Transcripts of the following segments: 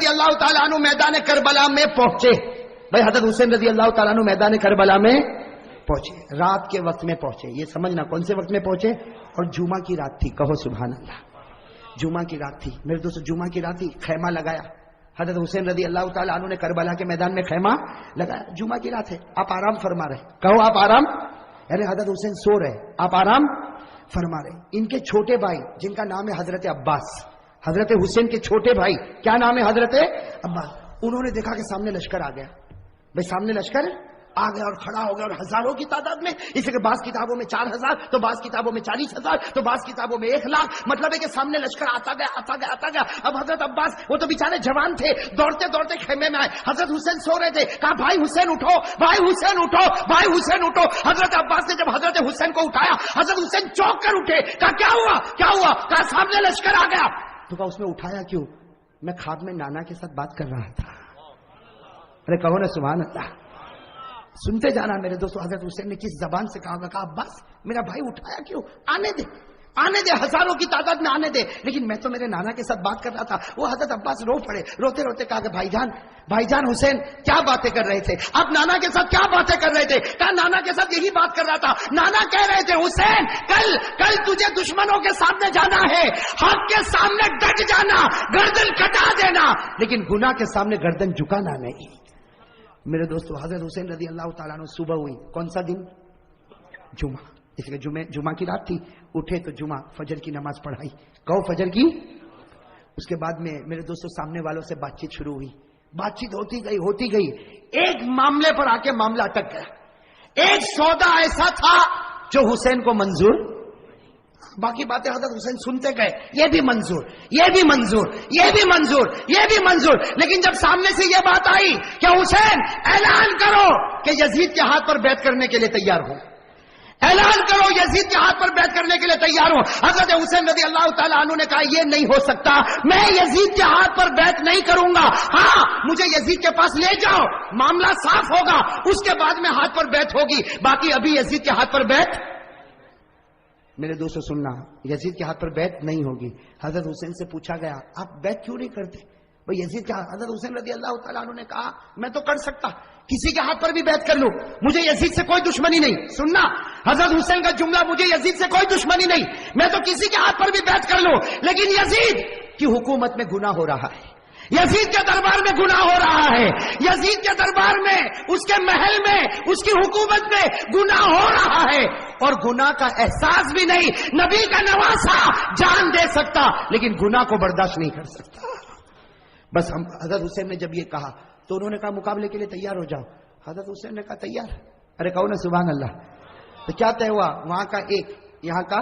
رضی اللہ تعالیٰ عنہ میدان کربلا میں پہنچے. بھائی حضرت حسین رضی اللہ تعالیٰ عنہ میدان کربلا میں پہنچے, رات کے وقت میں پہنچے. یہ سمجھنا کون سے وقت میں پہنچے, اور جمعہ کی رات تھی. کہو سبحان اللہ. جمعہ کی رات تھی میرے دوستو, جمعہ کی رات تھی. خیمہ لگایا حضرت حسین رضی اللہ تعالیٰ عنہ نے کربلا کے میدان میں خیمہ لگایا. جمعہ کی رات ہے, آپ آرام فرما رہے. کہو آپ آرام, یعنی حضرت حسین سو رہے, آپ آرام فرما رہے. ان کے چھوٹے بھائی جن کا نام ہے حضرت عباس, حضرت حسین کے چھوٹے بھائی کیا نام ہے, حضرت عباس, انہوں نے دیکھا کہ سامنے لشکر آ گیا. بھائی سامنے لشکر آ گیا اور کھڑا ہو گیا, اور ہزاروں کی تعداد میں. اس لیے بعض کتابوں میں 4000, تو بعض کتابوں میں 40,000, تو بعض کتابوں میں 1,00,000. مطلب ہے کہ سامنے لشکر آتا گیا آتا گیا آتا گیا. اب حضرت عباس وہ تو بیچارے جوان تھے, دوڑتے دوڑتے خیمے میں آئے. حضرت حسین سو رہے تھے. کہا بھائی حسین اٹھو, بھائی حسین اٹھو, بھائی حسین اٹھو. حضرت عباس نے جب حضرت حسین کو اٹھایا, حضرت حسین چونک کر اٹھے. کہا کیا ہوا کیا ہوا؟ کہا سامنے لشکر آ گیا. تو کہا اس میں اٹھایا کیوں؟ میں خواب میں نانا کے ساتھ بات کر رہا تھا. ارے کہو نا سبحان اللہ. سنتے جانا میرے دوستو, حضرت حسین نے کس زبان سے کہا, کہا عباس میرا بھائی اٹھایا کیوں؟ آنے دے آنے دے, ہزاروں کی تعداد میں آنے دے. لیکن میں تو میرے نانا کے ساتھ بات کر رہا تھا. وہ حضرت عباس رو پڑے, روتے روتے کہا کہ بھائی جان حسین کیا باتیں کر رہے تھے آپ؟ نانا کے ساتھ کیا باتیں کر رہے تھے؟ کہا نانا کے ساتھ یہی بات کر رہا تھا. نانا کہہ رہے تھے حسین کل تجھے دشمنوں کے سامنے جانا ہے, حق کے سامنے ڈٹ جانا, گردن کٹا دینا, لیکن گناہ کے سامنے گردن جھکانا نہیں. میرے دوستو حضرت حسین رضی اللہ تعالیٰ عنہ صبح ہوئی, کون سا دن؟ جمعہ. اس لیے جمعہ کی رات تھی. اٹھے تو جمعہ فجر کی نماز پڑھائی. کہو فجر کی. اس کے بعد میں میرے دوستو سامنے والوں سے بات چیت شروع ہوئی. بات چیت ہوتی گئی. ایک معاملے پر آ کے معاملہ اٹک گیا. ایک سودا ایسا تھا جو حسین کو منظور, باقی باتیں حضرت حسین سنتے گئے, یہ بھی منظور, یہ بھی منظور, یہ بھی منظور, یہ بھی منظور. لیکن جب سامنے سے یہ بات آئی کہ حسین اعلان کرو کہ یزید کے ہاتھ پر بیعت کرنے کے لیے تیار ہو, اعلان کرو یزید کے ہاتھ پر بیعت کرنے کے لیے تیار ہو. حضرت حسین رضی اللہ تعالیٰ عنہ نے کہا یہ نہیں ہو سکتا, میں یزید کے ہاتھ پر بیعت نہیں کروں گا. ہاں مجھے یزید کے پاس لے جاؤ, معاملہ صاف ہوگا, اس کے بعد میں ہاتھ پر بیعت ہوگی, باقی ابھی یزید کے ہاتھ پر بیعت. میرے دوستو سننا, یزید کے ہاتھ پر بیعت نہیں ہوگی. حضرت حسین سے پوچھا گیا آپ بیعت کیوں نہیں کرتے؟ بھئی یزید کے ہاتھ. حضرت حسین رضی اللہ تعالیٰ عنہ نے کہا میں تو کر سکتا, کسی کے ہاتھ پر بھی بیعت کر لوں, مجھے یزید سے کوئی دشمنی نہیں. سننا حضرت حسین کا جملہ, مجھے یزید سے کوئی دشمنی نہیں, میں تو کسی کے ہاتھ پر بھی بیعت کر لوں, لیکن یزید کی حکومت میں گناہ ہو رہا ہے, یزید کے دربار میں گناہ ہو رہا ہے, یزید کے دربار میں, اس کے محل میں, اس کی حکومت میں گناہ ہو رہا ہے, اور گناہ کا احساس بھی نہیں. نبی کا نواسا جان دے سکتا لیکن گناہ کو برداشت نہیں کر سکتا. بس ہم حضرت حسین نے جب یہ کہا تو انہوں نے کہا مقابلے کے لیے تیار ہو جاؤ. حضرت حسین نے کہا تیار. ارے کہو نا سبحان اللہ. تو کیا طے ہوا؟ وہاں کا ایک, یہاں کا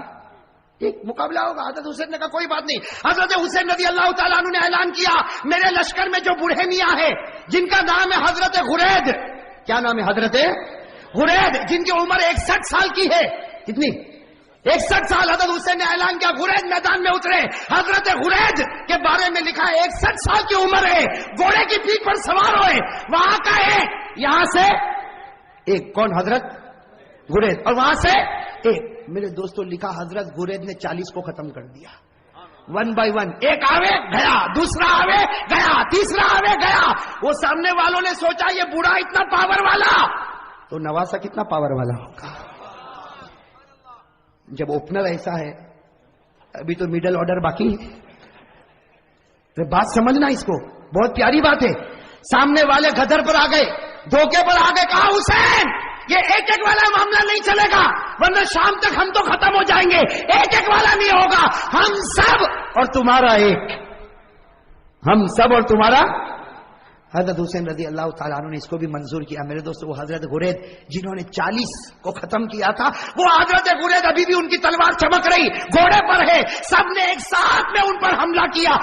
ایک مقابلہ ہوگا. حضرت حسین نے کہا کوئی بات نہیں. حضرت حسین رضی اللہ تعالیٰ عنہ نے اعلان کیا میرے لشکر میں جو بوڑھے میاں ہے جن کا نام ہے حضرت غرید. کیا نام ہے؟ حضرت غرید, جن کی عمر 61 سال کی ہے. کتنی؟ 61 سال. حضرت حسین نے اعلان کیا غرید میدان میں اترے. حضرت غرید کے بارے میں لکھا ہے 61 سال کی عمر ہے, گھوڑے کی پیٹھ پر سوار ہوئے. وہاں کا ایک, یہاں سے ایک, کون؟ حضرت غرید. اور وہاں سے ایک. میرے دوستوں لکھا حضرت غرید نے 40 کو ختم کر دیا, 1 by 1. ایک آوے گیا, دوسرا آوے گیا, تیسرا آوے گیا. وہ سامنے والوں نے سوچا یہ بوڑھا اتنا پاور والا, تو نواسا کتنا پاور والا ہوگا. جب اوپنر ایسا ہے, ابھی تو میڈل آرڈر باقی ہے. بات سمجھنا اس کو, بہت پیاری بات ہے. سامنے والے گدر پر آ گئے, دھوکے پر آ گئے. کہا حسین یہ ایک ایک والا معاملہ نہیں چلے گا, ورنہ شام تک ہم تو ختم ہو جائیں گے. ایک ایک والا نہیں ہوگا, ہم سب اور تمہارا ایک, ہم سب اور تمہارا. حضرت حسین رضی اللہ تعالیٰ عنہ نے اس کو بھی منظور کیا. میرے دوستو وہ حضرت غرید جنہوں نے 40 کو ختم کیا تھا, وہ حضرت غرید ابھی بھی ان کی تلوار چمک رہی, گھوڑے پر ہے. سب نے ایک ساتھ میں ان پر حملہ کیا.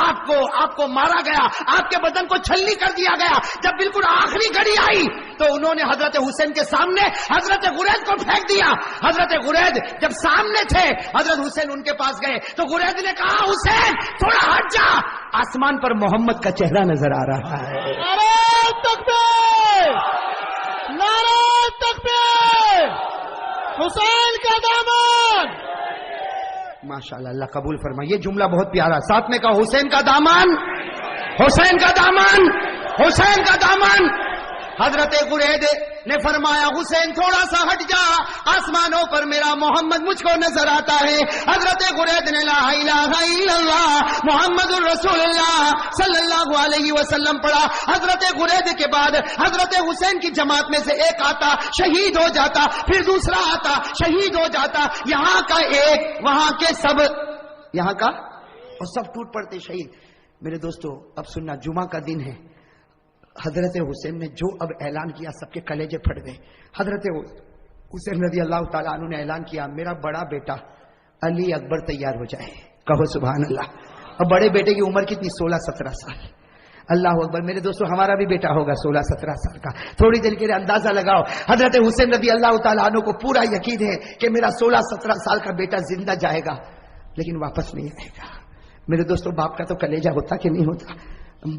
آپ کو مارا گیا, آپ کے بدن کو چھلنی کر دیا گیا. جب بالکل آخری گھڑی آئی تو انہوں نے حضرت حسین کے سامنے حضرت غرید کو پھینک دیا. حضرت غرید جب سامنے تھے, حضرت حسین ان کے پاس گئے تو غرید نے کہا حسین تھوڑا ہٹ جا, آسمان پر محمد کا چہرہ نظر آ رہا ہے. نعرہ تکبیر, نعرہ تکبیر, حسین کا دامن. ماشاءاللہ, اللہ قبول فرمائے. یہ جملہ بہت پیارا, ساتھ میں کہا حسین کا دامن. حسین کا دامن، حسین کا دامن. حضرت قرید نے فرمایا حسین تھوڑا سا ہٹ جا، آسمانوں پر میرا محمد مجھ کو نظر آتا ہے. حضرت قرید نے لا الہ الا اللہ محمد الرسول اللہ صلی اللہ علیہ وسلم پڑھا. حضرت قرید کے بعد حضرت حسین کی جماعت میں سے ایک آتا شہید ہو جاتا، پھر دوسرا آتا شہید ہو جاتا. یہاں کا ایک وہاں کے سب، یہاں کا اور سب ٹوٹ پڑتے شہید. میرے دوستو اب سننا، جمعہ کا دن ہے. حضرت حسین نے جو اب اعلان کیا سب کے کلیجے پھٹ گئے. حضرت حسین رضی اللہ تعالیٰ عنہ نے اعلان کیا میرا بڑا بیٹا علی اکبر تیار ہو جائے. کہو سبحان اللہ. اب بڑے بیٹے کی عمر کتنی؟ 16-17 سال. اللہ اکبر. میرے دوستو ہمارا بھی بیٹا ہوگا 16-17 سال کا. تھوڑی دیر کے لیے اندازہ لگاؤ. حضرت حسین رضی اللہ تعالیٰ عنہ کو پورا یقین ہے کہ میرا 16-17 سال کا بیٹا زندہ جائے گا لیکن واپس نہیں آئے گا. میرے دوستو باپ کا تو کلیجہ ہوتا کہ نہیں ہوتا؟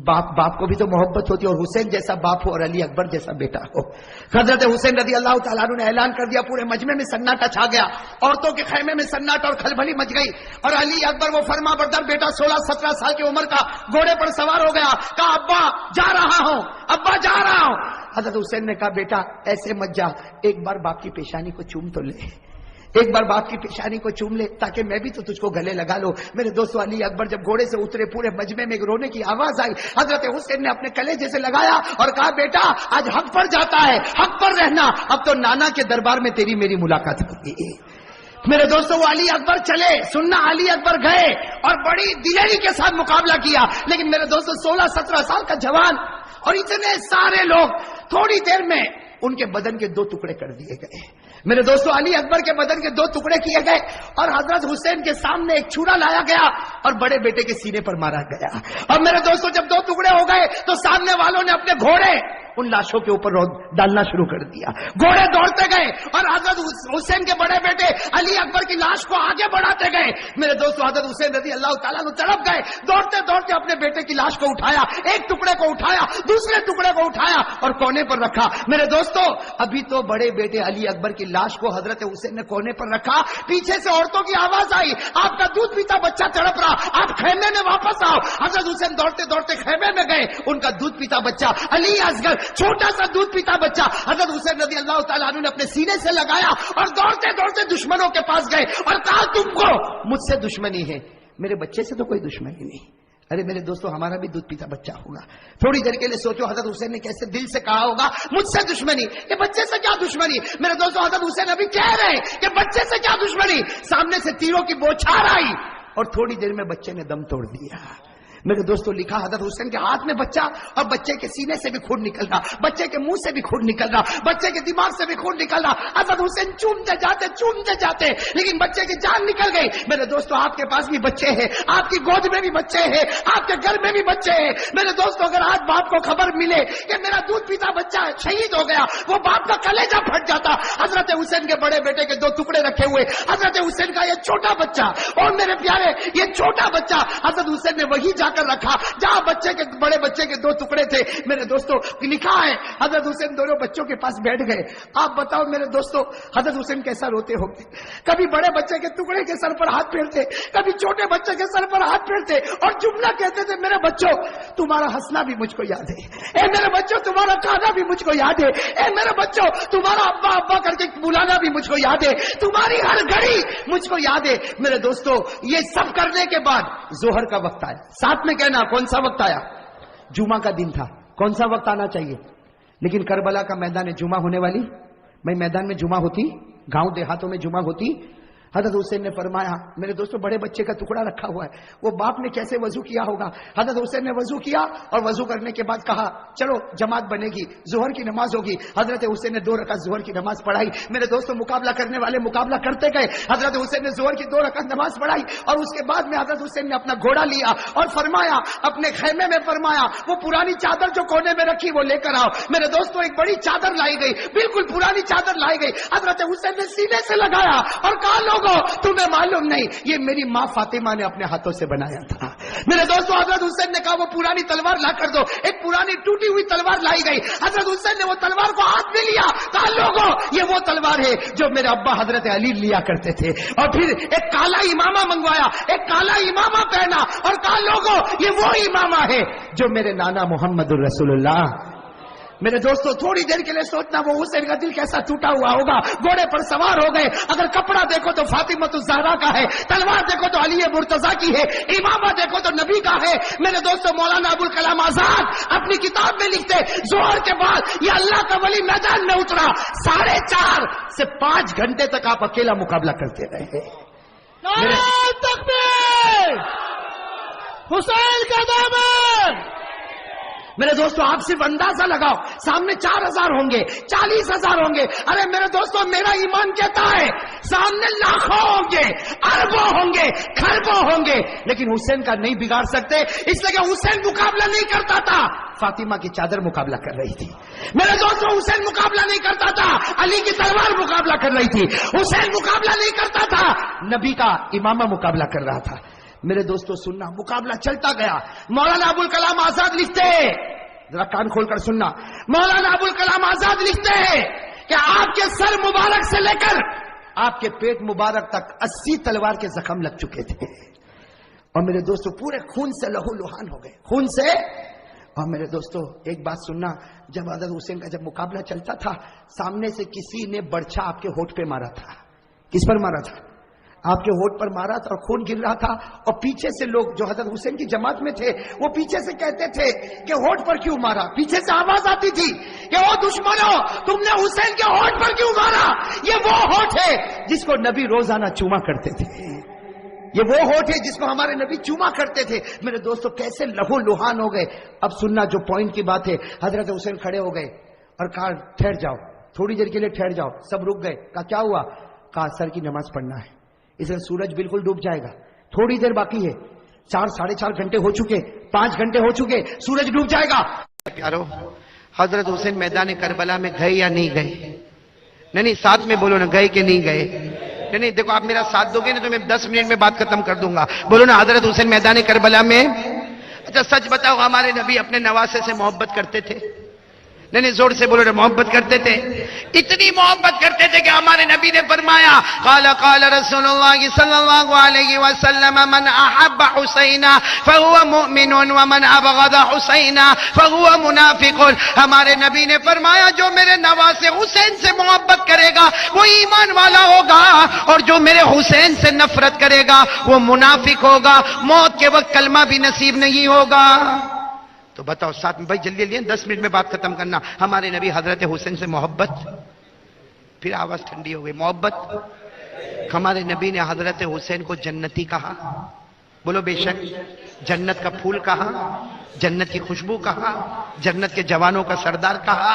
باپ کو بھی تو محبت ہوتی ہے، اور حسین جیسا باپ ہو اور علی اکبر جیسا بیٹا ہو. حضرت حسین رضی اللہ تعالیٰ عنہ نے اعلان کر دیا، پورے مجمع میں سناٹا چھا گیا، عورتوں کے خیمے میں سناٹا اور کھلبلی مچ گئی. اور علی اکبر وہ فرما بردار بیٹا 16-17 سال کی عمر کا گھوڑے پر سوار ہو گیا. کہا ابا جا رہا ہوں، ابا جا رہا ہوں. حضرت حسین نے کہا بیٹا ایسے مت جا، ایک بار باپ کی پیشانی کو چوم تو لے، ایک بار باپ کی پیشانی کو چوم لے تاکہ میں بھی تو تجھ کو گلے لگا لو. میرے دوستو علی اکبر جب گھوڑے سے اترے پورے مجمع میں رونے کی آواز آئی. حضرت حسین نے اپنے کلیجے سے لگایا اور کہا بیٹا آج حق پر جاتا ہے، حق پر رہنا. اب تو نانا کے دربار میں تیری میری ملاقات ہوگی. میرے دوستو وہ علی اکبر چلے، سننا علی اکبر گئے اور بڑی دلیری کے ساتھ مقابلہ کیا. لیکن میرے دوستو 16-17 سال کا جوان اور اتنے سارے لوگ، تھوڑی دیر میں ان کے بدن کے 2 ٹکڑے کر دیے گئے. میرے دوستو علی اکبر کے بدن کے 2 ٹکڑے کیے گئے اور حضرت حسین کے سامنے ایک چھرا لایا گیا اور بڑے بیٹے کے سینے پر مارا گیا. اور میرے دوستو جب 2 ٹکڑے ہو گئے تو سامنے والوں نے اپنے گھوڑے ان لاشوں کے اوپر ڈالنا شروع کر دیا. گھوڑے دوڑتے گئے اور حضرت حسین کے بڑے بیٹے علی اکبر کی لاش کو آگے بڑھاتے گئے. میرے دوستو حضرت حسین رضی اللہ تعالیٰ عنہ تڑپ گئے، دوڑتے دوڑتے اپنے بیٹے کی لاش کو اٹھایا، ایک ٹکڑے کو اٹھایا، دوسرے ٹکڑے کو اٹھایا اور کونے پر رکھا. میرے دوستو ابھی تو بڑے بیٹے علی اکبر کی لاش کو حضرت حسین نے کونے پر رکھا. پیچھے سے عورتوں کی آواز آئی آپ کا دودھ پیتا بچہ تڑپ رہا، آپ خیمے میں واپس آؤ. حضرت حسین دوڑتے دوڑتے خیمے میں گئے. ان کا دودھ پیتا بچہ علی اصغر چھوٹا سا دودھ پیتا بچہ حضرت حسین رضی اللہ تعالیٰ عنہ نے اپنے سینے سے لگایا اور دوڑتے دوڑتے دشمنوں کے پاس گئے اور کہا تم کو مجھ سے دشمنی ہے، میرے بچے سے تو کوئی دشمنی نہیں. ارے میرے دوستو ہمارا بھی دودھ پیتا بچہ ہوگا. تھوڑی دیر کے لیے سوچو حضرت حسین نے کیسے دل سے کہا ہوگا مجھ سے دشمنی، کہ بچے سے کیا دشمنی. میرے دوستو حضرت حسین ابھی کہہ رہے ہیں کہ بچے سے کیا دشمنی. سامنے سے تیروں کی بوچھار آئی اور تھوڑی دیر میں بچے نے دم توڑ دیا. میرے دوستو لکھا حضرت حسین کے ہاتھ میں بچہ اور بچے کے سینے سے بھی خون نکل رہا، بچے کے منہ سے بھی خون نکل رہا، بچے کے دماغ سے بھی خون نکل رہا. حضرت حسین چومتے جاتے لیکن بچے کی جان نکل گئی. میرے دوستو آپ کے پاس بھی بچے ہیں، آپ کی گود میں بھی بچے ہیں، آپ کے گھر میں بھی بچے ہیں. میرے دوستو اگر آج باپ کو خبر ملے کہ میرا دودھ پیتا بچہ شہید ہو گیا، وہ باپ کا کلیجہ پھٹ جاتا. حضرت حسین کے بڑے بیٹے کے 2 ٹکڑے رکھے ہوئے، حضرت حسین کا یہ چھوٹا بچہ اور میرے پیارے یہ چھوٹا بچہ حضرت حسین نے وہی جا کر رکھا جہاں بچے کے بڑے بچے کے 2 ٹکڑے تھے. میرے دوستو لکھا ہے حضرت حسین دونوں بچوں کے پاس بیٹھ گئے. آپ بتاؤ میرے دوستو حضرت حسین کیسا روتے ہوں گے. کبھی بڑے بچے کے ٹکڑے کے سر پر ہاتھ پھیرتے، کبھی چھوٹے بچے کے سر پر ہاتھ پھیرتے اور جملہ کہتے تھے میرے بچوں تمہارا ہنسنا بھی مجھ کو یاد ہے، اے میرے بچوں تمہارا کھانا بھی مجھ کو یاد ہے، اے میرے بچوں تمہارا ابا ابا کر کے بلانا بھی مجھ کو یاد ہے، تمہاری ہر گھڑی مجھ کو یاد ہے. میرے دوستو یہ سب کرنے کے بعد ظہر کا وقت آیا. ساتھ میں کہنا کون سا وقت آیا؟ جمعہ کا دن تھا. کون سا وقت آنا چاہیے؟ لیکن کربلا کا میدان جمعہ ہونے والی، میں میدان میں جمعہ ہوتی، گاؤں دیہاتوں میں جمعہ ہوتی. حضرت حسین نے فرمایا میرے دوستو بڑے بچے کا ٹکڑا رکھا ہوا ہے، وہ باپ نے کیسے وضو کیا ہوگا. حضرت حسین نے وضو کیا اور وضو کرنے کے بعد کہا چلو جماعت بنے گی، ظہر کی نماز ہوگی. حضرت حسین نے 2 رکعت ظہر کی نماز پڑھائی. میرے دوستو مقابلہ کرنے والے مقابلہ کرتے گئے. حضرت حسین نے ظہر کی 2 رکعت نماز پڑھائی اور اس کے بعد میں حضرت حسین نے اپنا گھوڑا لیا اور فرمایا اپنے خیمے میں فرمایا وہ پرانی چادر جو کونے میں رکھی وہ لے کر آؤ. میرے دوستو ایک بڑی چادر لائی گئی، بالکل پرانی چادر لائی گئی. حضرت حسین نے سینے سے لگایا اور کہا لوگوں تمہیں معلوم نہیں یہ میری ماں فاطمہ نے اپنے ہاتھوں سے بنایا تھا. میرے دوستوں حضرت حسین نے کہا وہ پرانی تلوار لا کر دو. ایک پرانی ٹوٹی ہوئی تلوار لائی گئی. حضرت حسین نے وہ تلوار کو ہاتھ میں لیا. کہا لوگوں یہ وہ تلوار ہے جو میرے ابا حضرت علی لیا کرتے تھے. اور پھر ایک کالا امامہ منگوایا, ایک کالا امامہ پہنا اور کہا لوگوں یہ وہ امامہ ہے جو میرے نانا محمد الرسول اللہ. میرے دوستوں تھوڑی دیر کے لیے سوچنا وہ حسین کا دل کیسا ٹوٹا ہوا ہوگا. گھوڑے پر سوار ہو گئے. اگر کپڑا دیکھو تو فاطمۃ الزہرا کا ہے, تلوار دیکھو تو علی مرتضیٰ کی ہے, امامہ دیکھو تو نبی کا ہے. میرے دوستوں مولانا ابوالکلام آزاد اپنی کتاب میں لکھتے ظہر کے بعد یہ اللہ کا ولی میدان میں اترا, 4.5 سے 5 گھنٹے تک آپ اکیلا مقابلہ کرتے رہے. نعرہ تکبیر, حسین کا دامن. میرے دوستوں آپ صرف اندازہ لگاؤ, سامنے 4,000 ہوں گے, 40,000 ہوں گے. ارے میرے دوستوں میرا ایمان کہتا ہے سامنے لاکھوں ہوں گے, اربوں ہوں گے, کھربوں ہوں گے, لیکن حسین کا نہیں بگاڑ سکتے, اس لیے کہ حسین مقابلہ نہیں کرتا تھا, فاطمہ کی چادر مقابلہ کر رہی تھی. میرے دوستوں حسین مقابلہ نہیں کرتا تھا, علی کی تلوار مقابلہ کر رہی تھی. حسین مقابلہ نہیں کرتا تھا, نبی کا امامہ مقابلہ کر رہا تھا. میرے دوستوں سننا, مقابلہ چلتا گیا. مولانا ابوالکلام آزاد لکھتے ہیں, ذرا کان کھول کر سننا, مولانا ابوالکلام آزاد لکھتے ہیں کہ آپ کے سر مبارک سے لے کر آپ کے پیٹ مبارک تک 80 تلوار کے زخم لگ چکے تھے. اور میرے دوستوں پورے خون سے لہو لہان ہو گئے, خون سے. اور میرے دوستوں ایک بات سننا, جب حضرت حسین کا جب مقابلہ چلتا تھا, سامنے سے کسی نے برچھا آپ کے ہونٹ پہ مارا تھا. کس پر مارا تھا؟ آپ کے ہونٹ پر مارا تھا اور خون گر رہا تھا. اور پیچھے سے لوگ جو حضرت حسین کی جماعت میں تھے وہ پیچھے سے کہتے تھے کہ ہونٹ پر کیوں مارا. پیچھے سے آواز آتی تھی کہ او دشمنوں تم نے حسین کے ہونٹ پر کیوں مارا, یہ وہ ہونٹ ہے جس کو نبی روزانہ چوما کرتے تھے, یہ وہ ہونٹ ہے جس کو ہمارے نبی چوما کرتے تھے. میرے دوستوں کیسے لہو لہان ہو گئے. اب سننا جو پوائنٹ کی بات ہے, حضرت حسین کھڑے ہو گئے اور کہا ٹھہر جاؤ, تھوڑی دیر کے لیے ٹھہر جاؤ. سب رک گئے. کہا کیا ہوا؟ کہا اثر کی نماز پڑھنا ہے, اس لیے سورج بالکل ڈوب جائے گا, تھوڑی دیر باقی ہے, 4-4.5 گھنٹے ہو چکے, 5 گھنٹے ہو چکے, سورج ڈوب جائے گا. پیارو حضرت حسین میدان کربلا میں گئے یا نہیں گئے؟ نہیں ساتھ میں بولو نا, گئے کہ نہیں گئے؟ نہیں دیکھو آپ میرا ساتھ دو گے نا تو میں 10 منٹ میں بات ختم کر دوں گا. بولو نا حضرت حسین میدان کربلا میں. اچھا سچ بتاؤ ہمارے نبی اپنے نواسے سے محبت کرتے تھے؟ نہیں زور سے بولو نا, محبت کرتے تھے. اتنی محبت کرتے تھے کہ ہمارے نبی نے فرمایا قال رسول اللہ صلی اللہ علیہ وسلم من احب حسینا فهو مؤمن ومن ابغض حسینا فهو منافق. ہمارے نبی نے فرمایا جو میرے نواسے حسین سے محبت کرے گا وہ ایمان والا ہوگا, اور جو میرے حسین سے نفرت کرے گا وہ منافق ہوگا, موت کے وقت کلمہ بھی نصیب نہیں ہوگا. تو بتاؤ ساتھ میں, بھائی جلدی جلدی 10 منٹ میں بات ختم کرنا. ہمارے نبی حضرت حسین سے محبت, پھر آواز ٹھنڈی ہو گئی, محبت. ہمارے نبی نے حضرت حسین کو جنتی کہا, بولو بے شک, جنت کا پھول کہا, جنت کی خوشبو کہا, جنت کے جوانوں کا سردار کہا.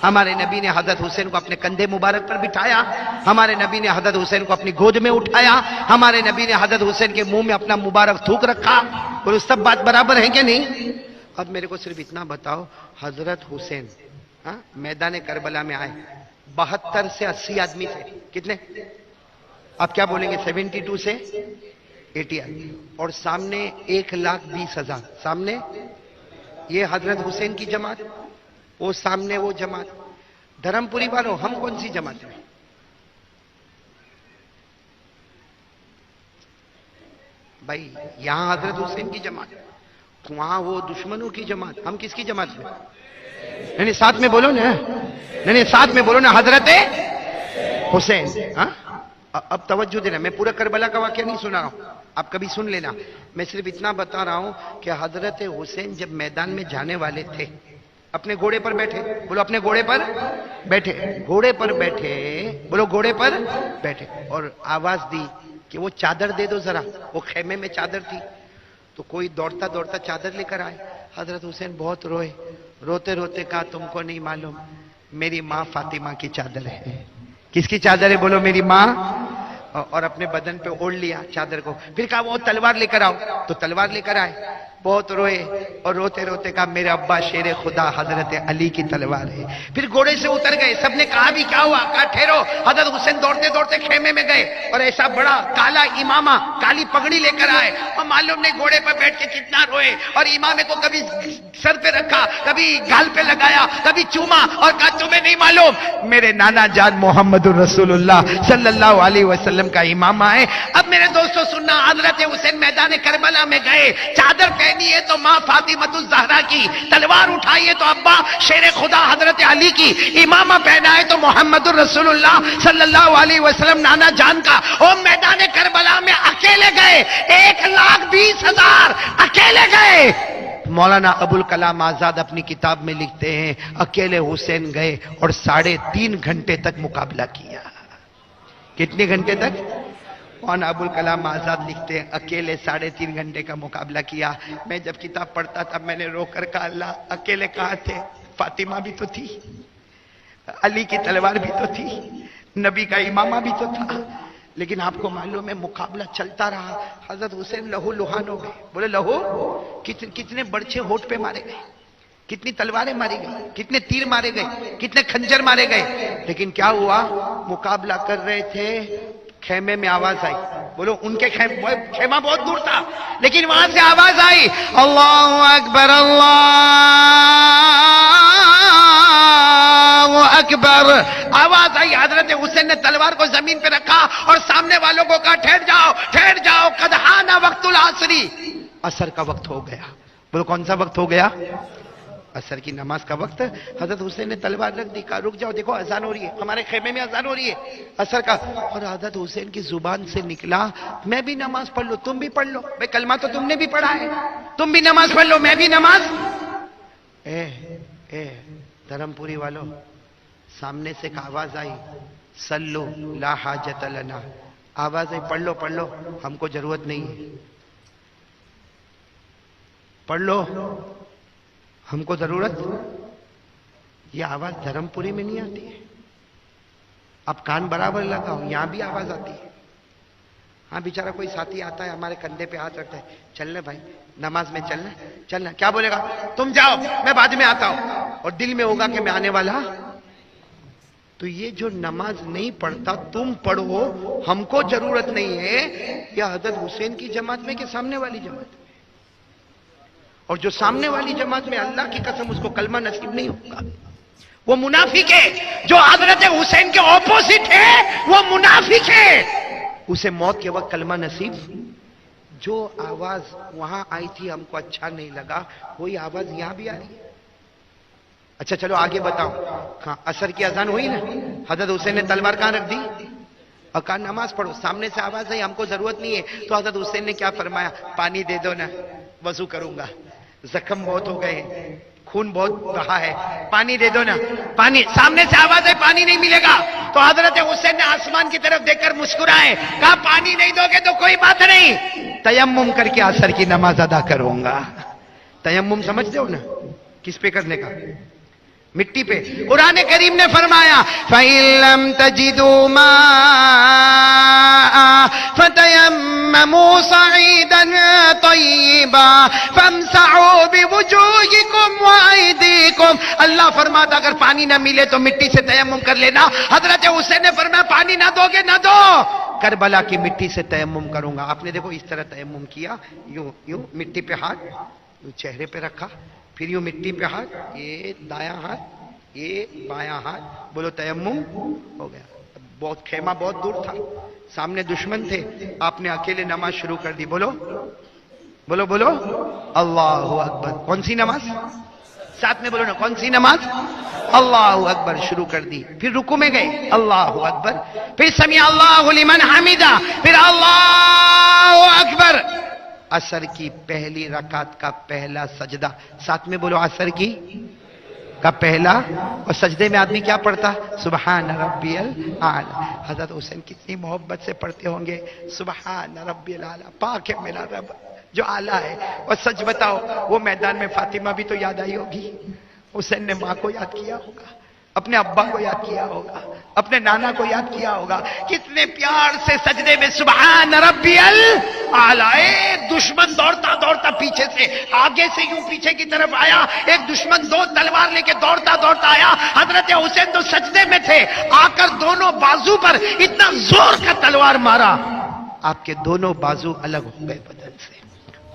ہمارے نبی نے حضرت حسین کو اپنے کندھے مبارک پر بٹھایا, ہمارے نبی نے حضرت حسین کو اپنی گود میں اٹھایا, ہمارے نبی نے حضرت حسین کے منہ میں اپنا مبارک تھوک رکھا. بولو سب بات برابر ہے کہ نہیں؟ اب میرے کو صرف اتنا بتاؤ, حضرت حسین میدان کربلا میں آئے, 72 سے 80 آدمی تھے. کتنے؟ آپ کیا بولیں گے, 72 سے 80 آدمی, اور سامنے 1,20,000. سامنے یہ حضرت حسین کی جماعت, وہ سامنے وہ جماعت. دھرم پوری والوں ہم کون سی جماعت میں؟ بھائی یہاں حضرت حسین کی جماعت, وہاں وہ دشمنوں کی جماعت. ہم کس کی جماعت میں؟ نہیں ساتھ میں بولو نا, نہیں ساتھ میں بولو نا, حضرت حسین. اب توجہ دینا, میں پورا کربلا کا واقعہ نہیں سنا رہا ہوں, آپ کبھی سن لینا. میں صرف اتنا بتا رہا ہوں کہ حضرت حسین جب میدان میں جانے والے تھے اپنے گھوڑے پر بیٹھے, بولو اپنے گھوڑے پر بیٹھے, گھوڑے پر بیٹھے, بولو گھوڑے پر بیٹھے, اور آواز دی کہ وہ چادر دے دو ذرا. وہ خیمے میں چادر تھی تو کوئی دوڑتا دوڑتا چادر لے کر آئے. حضرت حسین بہت روئے, روتے روتے کہا تم کو نہیں معلوم میری ماں فاطمہ کی چادر ہے. کس کی چادر ہے؟ بولو میری ماں. اور اپنے بدن پہ اوڑھ لیا چادر کو. پھر کہا وہ تلوار لے کر آؤ, تو تلوار لے کر آئے. بہت روئے اور روتے روتے کہا میرے ابا شیر خدا حضرت علی کی تلوار ہے. پھر گھوڑے سے اتر گئے. سب نے کہا بھی کیا ہوا؟ کہا ٹھہرو. حضرت حسین دوڑتے دوڑتے خیمے میں گئے اور ایسا بڑا کالا امامہ کالی پگڑی لے کر آئے اور معلوم نہیں گھوڑے پر بیٹھ کے کتنا روئے اور امامے کو کبھی سر پہ رکھا, کبھی گال پہ لگایا, کبھی چوما اور کہا تمہیں نہیں معلوم میرے نانا جان محمد الرسول اللہ صلی اللہ علیہ وسلم کا امامہ ہے. اب میرے دوستو سننا, حضرت حسین میدان کربلا میں گئے, چادر پہنی ہے تو ماں فاطمہ الزہرا کی, تلوار اٹھائی ہے تو ابا شیر خدا حضرت علی کی, امامہ پہنا ہے تو محمد الرسول اللہ صلی اللہ علیہ وسلم نانا جان کا. وہ میدان کربلا میں اکیلے گئے, 1,20,000 اکیلے گئے. مولانا ابوالکلام آزاد اپنی کتاب میں لکھتے ہیں اکیلے حسین گئے اور 3.5 گھنٹے تک مقابلہ کیا. کتنے گھنٹے تک؟ مولانا ابوالکلام آزاد لکھتے ہیں اکیلے 3.5 گھنٹے کا مقابلہ کیا. میں جب کتاب پڑھتا تھا میں نے رو کر کہا اللہ اکیلے کہاں تھے؟ فاطمہ بھی تو تھی, علی کی تلوار بھی تو تھی, نبی کا امامہ بھی تو تھا, لیکن آپ کو معلوم ہے مقابلہ چلتا رہا. حضرت حسین لہو لہان ہو گئے. بولے لہو, کتنے برچے ہوٹ پہ مارے گئے, کتنی تلواریں ماری گئی, کتنے تیر مارے گئے, کتنے خنجر مارے گئے. لیکن کیا ہوا؟ مقابلہ کر رہے تھے, خیمے میں آواز آئی. بولو ان کے خیمہ بہت دور تھا لیکن وہاں سے آواز آئی اللہ اکبر اللہ اکبر. آواز آئی, حضرت حسین نے تلوار کو زمین پہ رکھا اور سامنے والوں کو کہا ٹھہر جاؤ ٹھہر جاؤ, قد حان وقت العصری, عصر کا وقت ہو گیا. بولو کون سا وقت ہو گیا؟ عصر کی نماز کا وقت. حضرت حسین نے تلوار رکھ دی, کہا رک جاؤ دیکھو اذان ہو رہی ہے, ہمارے خیمے میں اذان ہو رہی ہے عصر کا. اور حضرت حسین کی زبان سے نکلا میں بھی نماز پڑھ لو تم بھی پڑھ لو. بھئی کلمہ تو تم نے بھی پڑھا ہے, تم بھی نماز پڑھ لو میں بھی نماز. اے دھرم پوری والو, سامنے سے ایک آواز آئی سلو لا حاجت لنا. آواز آئی پڑھ لو ہم کو ضرورت نہیں ہے, پڑھ لو ہم کو ضرورت. یہ آواز دھرم پوری میں نہیں آتی ہے. اب کان برابر لگاؤ, یہاں بھی آواز آتی ہے. ہاں بیچارہ کوئی ساتھی آتا ہے ہمارے کندھے پہ ہاتھ رکھتا ہے, چلنا بھائی نماز میں چلنا. کیا بولے گا؟ تم جاؤ میں بعد میں آتا ہوں, اور دل میں ہوگا کہ میں آنے والا. تو یہ جو نماز نہیں پڑھتا تم پڑھو ہم کو ضرورت نہیں ہے, یا حضرت حسین کی جماعت میں کہ سامنے والی جماعت میں؟ اور جو سامنے والی جماعت میں اللہ کی قسم اس کو کلمہ نصیب نہیں ہوگا, وہ منافق ہے. جو حضرت حسین کے اپوزٹ ہے وہ منافق ہے, اسے موت کے وقت کلمہ نصیب. جو آواز وہاں آئی تھی ہم کو اچھا نہیں لگا, وہی آواز یہاں بھی آ رہی ہے. اچھا چلو آگے بتاؤ. ہاں عصر کی اذان ہوئی نا, حضرت حسین نے تلوار کہاں رکھ دی اور کہا نماز پڑھو. سامنے سے آواز آئی ہم کو ضرورت نہیں ہے, تو حضرت حسین نے کیا فرمایا؟ پانی دے دو نا, وضو کروں گا, زخم بہت ہو گئے, خون بہت بہا ہے, پانی دے دو نا. پانی, سامنے سے آواز ہے پانی نہیں ملے گا, تو حضرت حسین نے آسمان کی طرف دیکھ کر مسکرائے, کہا پانی نہیں دو گے تو کوئی بات نہیں, تیمم کر کے عصر کی نماز ادا کروں گا. تیمم سمجھتے ہو نا کس پہ کرنے کا؟ مٹی پہ. قرآن کریم نے فرمایا فَإِن لَّمْ تَجِدُوا مَاءً فَتَيَمَّمُوا صَعِيدًا طَيِّبًا فَامْسَحُوا بِوُجُوهِكُمْ وَأَيْدِيكُمْ. اللہ فرماتا اگر پانی نہ ملے تو مٹی سے تیمم کر لینا. حضرت حسین نے فرمایا پانی نہ دو گے نہ دو, کربلا کی مٹی سے تیمم کروں گا. آپ نے دیکھو اس طرح تیمم کیا, یوں مٹی پہ ہاتھ, یوں چہرے پہ رکھا, پھر یوں مٹی پہ ہاتھ, یہ دایاں ہاتھ یہ بایاں ہاتھ. بولو تیمم ہو گیا. بہت خیمہ بہت دور تھا, سامنے دشمن تھے, آپ نے اکیلے نماز شروع کر دی. بولو بولو بولو اللہ اکبر. کون سی نماز؟ ساتھ میں بولو نا, کون سی نماز؟ اللہ اکبر شروع کر دی. پھر رکوع میں گئے اللہ اکبر, پھر سمیع اللہ لمن حمدہ, پھر اللہ اکبر. عصر کی پہلی رکعت کا پہلا سجدہ, ساتھ میں بولو عصر کی کا پہلا. اور سجدے میں آدمی کیا پڑھتا؟ سبحان ربی الاعلی. حضرت حسین کتنی محبت سے پڑھتے ہوں گے سبحان ربی الاعلی, پاک ہے میرا رب جو اعلیٰ ہے. اور سچ بتاؤ وہ میدان میں فاطمہ بھی تو یاد آئی ہوگی, حسین نے ماں کو یاد کیا ہوگا, اپنے ابا کو یاد کیا ہوگا، اپنے نانا کو یاد کیا ہوگا، کتنے پیار سے سجدے میں سبحان ربی الاعلیٰ. ایک دشمن دوڑتا دوڑتا پیچھے سے، آگے سے یوں پیچھے کی طرف آیا، ایک دشمن 2 تلوار لے کے دوڑتا دوڑتا آیا. حضرت حسین تو سجدے میں تھے، آ کر دونوں بازو پر اتنا زور کا تلوار مارا، آپ کے دونوں بازو الگ ہو گئے بدن سے،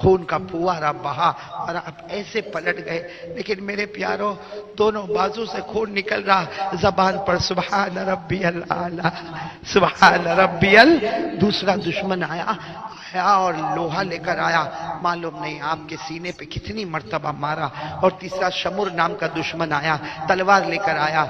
خون کا پھوارا بہا اور آپ ایسے پلٹ گئے. لیکن میرے پیاروں، دونوں بازو سے خون نکل رہا، زبان پر سبحان ربی الاعلیٰ سبحان ربی دوسرا دشمن آیا اور لوہا لے کر آیا، معلوم نہیں آپ کے سینے پہ کتنی مرتبہ مارا. اور تیسرا شمر نام کا دشمن آیا، تلوار لے کر آیا،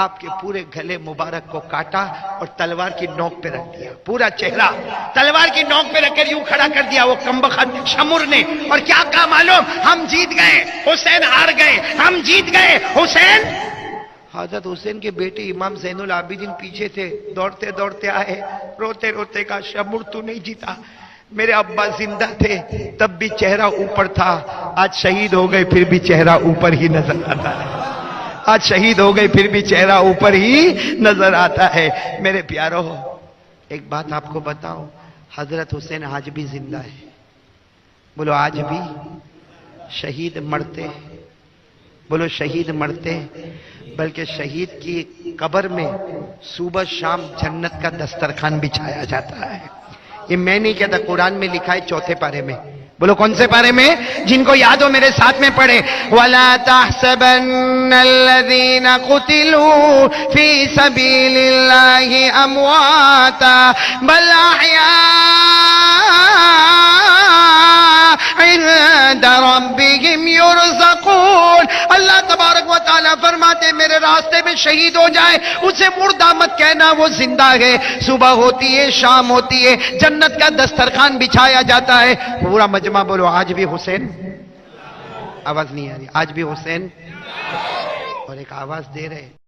آپ کے پورے گلے مبارک کو کاٹا اور تلوار کی نوک پہ رکھ دیا، پورا چہرہ تلوار کی نوک پہ رکھ کر یوں کھڑا کر دیا وہ کمبخت شمر نے. اور کیا کہا معلوم؟ ہم جیت گئے، حسین ہار گئے، ہم جیت گئے حسین. حضرت حسین کے بیٹے امام زین العابدین پیچھے تھے، دوڑتے دوڑتے آئے، روتے روتے کہا شمر تو نہیں جیتا، میرے ابا زندہ تھے تب بھی چہرہ اوپر تھا، آج شہید ہو گئے پھر بھی چہرہ اوپر ہی نظر آتا ہے، آج شہید ہو گئے پھر بھی چہرہ اوپر ہی نظر آتا ہے. میرے پیارو، ایک بات آپ کو بتاؤں، حضرت حسین آج بھی زندہ ہے. بولو آج بھی. شہید مرتے، بولو شہید مرتے، بلکہ شہید کی قبر میں صبح شام جنت کا دسترخوان بچھایا جاتا ہے. یہ میں نہیں کہتا، قرآن میں لکھا ہے 4 پارے میں. بولو کون سے پارے میں؟ جن کو یاد ہو میرے ساتھ میں پڑھے. وَلَا تَحْسَبَنَّ الَّذِينَ قُتِلُوا فِي سَبِيلِ اللَّهِ أَمْوَاتًا بَلْ أَحْيَاءٌ عِندَ رَبِّهِمْ يُرْزَقُونَ. اللہ تبارک و تعالیٰ فرماتے میرے راستے میں شہید ہو جائے اسے مردہ مت کہنا، وہ زندہ ہے. صبح ہوتی ہے، شام ہوتی ہے، جنت کا دسترخوان بچھایا جاتا ہے. پورا مجمع بولو آج بھی حسین. آواز نہیں آ رہی. آج بھی حسین. اور ایک آواز دے رہے